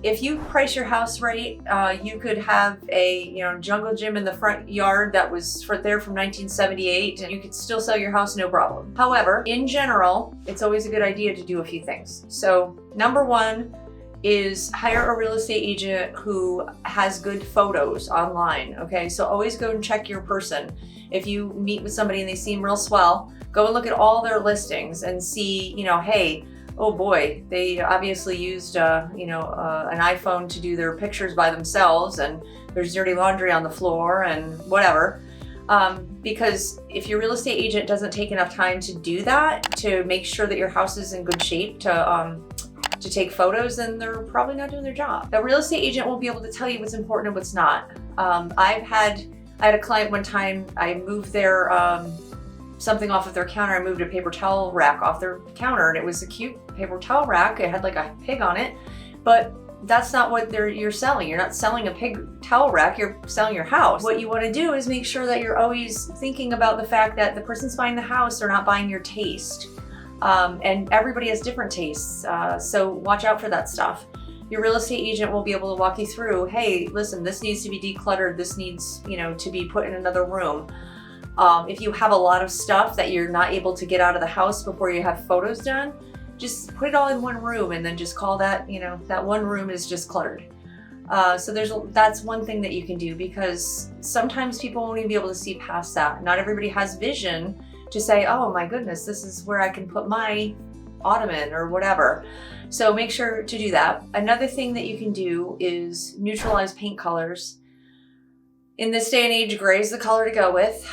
if you price your house right, you could have a jungle gym in the front yard that was there from 1978, and you could still sell your house no problem. However, in general, it's always a good idea to do a few things. So number one is hire a real estate agent who has good photos online, okay? So always go and check your person. If you meet with somebody and they seem real swell, go and look at all their listings and see, hey, oh boy, they obviously used an iPhone to do their pictures by themselves, and there's dirty laundry on the floor and whatever. Because if your real estate agent doesn't take enough time to do that, to make sure that your house is in good shape, to take photos, then they're probably not doing their job. A real estate agent won't be able to tell you what's important and what's not. I had a client one time, I moved their something off of their counter. I moved a paper towel rack off their counter, and it was a cute paper towel rack. It had like a pig on it, but that's not what you're selling. You're not selling a pig towel rack, you're selling your house. What you want to do is make sure that you're always thinking about the fact that the person's buying the house, they're not buying your taste. And everybody has different tastes, so watch out for that stuff. Your real estate agent will be able to walk you through, hey, listen, this needs to be decluttered, this needs to be put in another room. If you have a lot of stuff that you're not able to get out of the house before you have photos done, just put it all in one room and then just call that, that one room is just cluttered. So that's one thing that you can do, because sometimes people won't even be able to see past that. Not everybody has vision to say, oh my goodness, this is where I can put my ottoman or whatever. So make sure to do that. Another thing that you can do is neutralize paint colors. In this day and age, gray is the color to go with.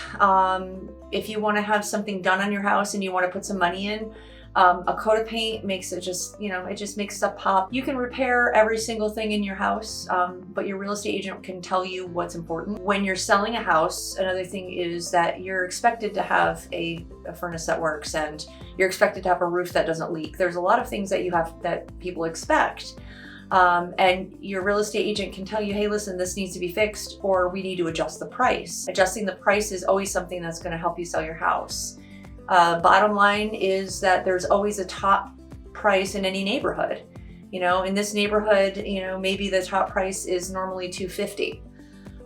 If you want to have something done on your house and you want to put some money in, a coat of paint makes it just, it just makes stuff pop. You can repair every single thing in your house, but your real estate agent can tell you what's important. When you're selling a house, another thing is that you're expected to have a furnace that works, and you're expected to have a roof that doesn't leak. There's a lot of things that people expect. And your real estate agent can tell you, hey, listen, this needs to be fixed, or we need to adjust the price. Adjusting the price is always something that's going to help you sell your house. Bottom line is that there's always a top price in any neighborhood. In this neighborhood, maybe the top price is normally $250.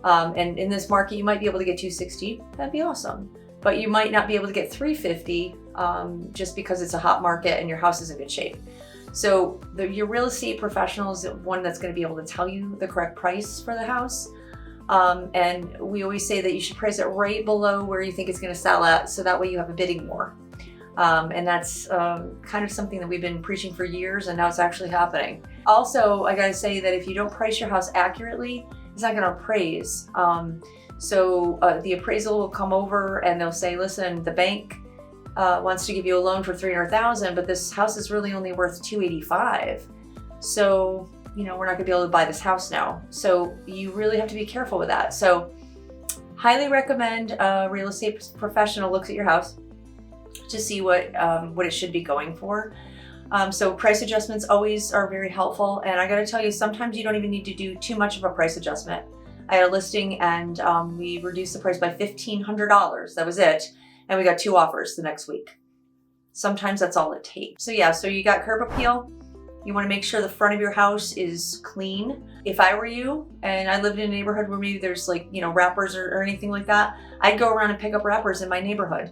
And in this market, you might be able to get $260. That'd be awesome. But you might not be able to get $350 just because it's a hot market and your house is in good shape. So your real estate professional is the one that's going to be able to tell you the correct price for the house. And we always say that you should price it right below where you think it's going to sell at, so that way you have a bidding war. And that's kind of something that we've been preaching for years, and now it's actually happening. Also, I gotta say that if you don't price your house accurately, it's not going to appraise. So the appraisal will come over and they'll say, listen, the bank wants to give you a loan for $300,000, but this house is really only worth $285,000. So we're not gonna be able to buy this house now. So you really have to be careful with that. So highly recommend a real estate professional looks at your house to see what it should be going for. So price adjustments always are very helpful. And I gotta tell you, sometimes you don't even need to do too much of a price adjustment. I had a listing and we reduced the price by $1,500. That was it. And we got 2 offers the next week. Sometimes that's all it takes. So yeah, so you got curb appeal. You want to make sure the front of your house is clean. If I were you and I lived in a neighborhood where maybe there's wrappers or anything like that, I'd go around and pick up wrappers in my neighborhood.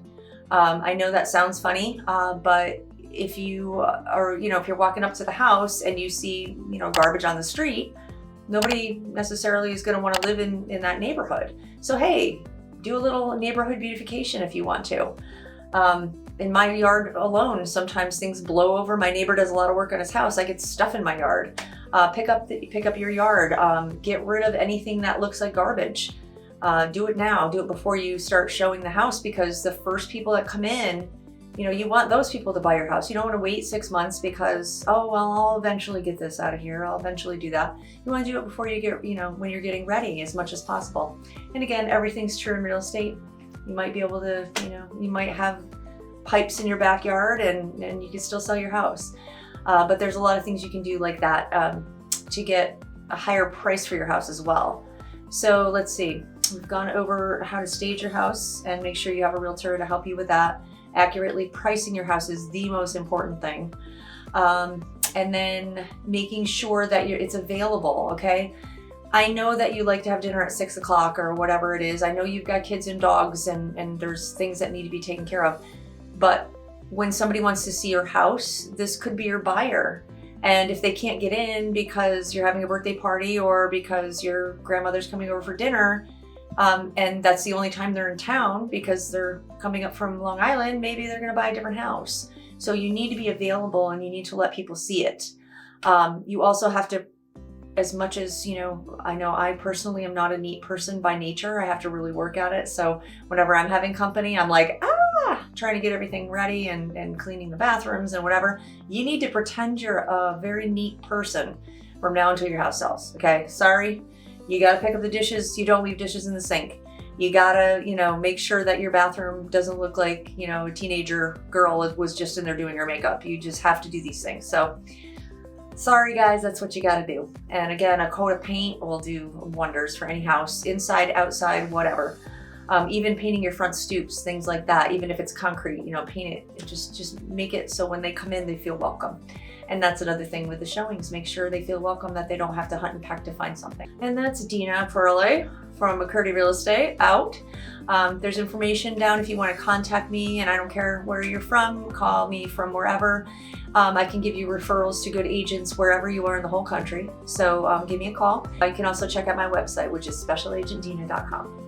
I know that sounds funny, but if you are, if you're walking up to the house and you see, garbage on the street, nobody necessarily is going to want to live in that neighborhood. So hey, do a little neighborhood beautification if you want to. In my yard alone, sometimes things blow over. My neighbor does a lot of work on his house. I get stuff in my yard. Pick up your yard. Get rid of anything that looks like garbage. Do it now. Do it before you start showing the house, because the first people that come in, you want those people to buy your house. You don't want to wait 6 months because, oh, well, I'll eventually get this out of here. I'll eventually do that. You want to do it before you get, when you're getting ready as much as possible. And again, everything's true in real estate. You might be able to, you might have pipes in your backyard and you can still sell your house. But there's a lot of things you can do like that to get a higher price for your house as well. So let's see, we've gone over how to stage your house and make sure you have a realtor to help you with that. Accurately pricing your house is the most important thing. and then making sure that it's available, okay? I know that you like to have dinner at 6 o'clock or whatever it is. I know you've got kids and dogs and there's things that need to be taken care of. But when somebody wants to see your house, this could be your buyer. And if they can't get in because you're having a birthday party or because your grandmother's coming over for dinner, and that's the only time they're in town because they're coming up from Long Island, maybe they're gonna buy a different house. So you need to be available and you need to let people see it. You also have to, as much as, you know I personally am not a neat person by nature. I have to really work at it. So whenever I'm having company, I'm like, trying to get everything ready and cleaning the bathrooms and whatever. You need to pretend you're a very neat person from now until your house sells, okay? Sorry, you gotta pick up the dishes. You don't leave dishes in the sink. You gotta, make sure that your bathroom doesn't look like, a teenager girl was just in there doing her makeup. You just have to do these things. So sorry guys, that's what you gotta do. And again, a coat of paint will do wonders for any house, inside, outside, whatever. Even painting your front stoops, things like that, even if it's concrete, paint it. Just make it so when they come in, they feel welcome. And that's another thing with the showings. Make sure they feel welcome, that they don't have to hunt and peck to find something. And that's dperlee from McCurdy Real Estate out. There's information down if you want to contact me, and I don't care where you're from, call me from wherever. I can give you referrals to good agents wherever you are in the whole country. So give me a call. You can also check out my website, which is specialagentdina.com.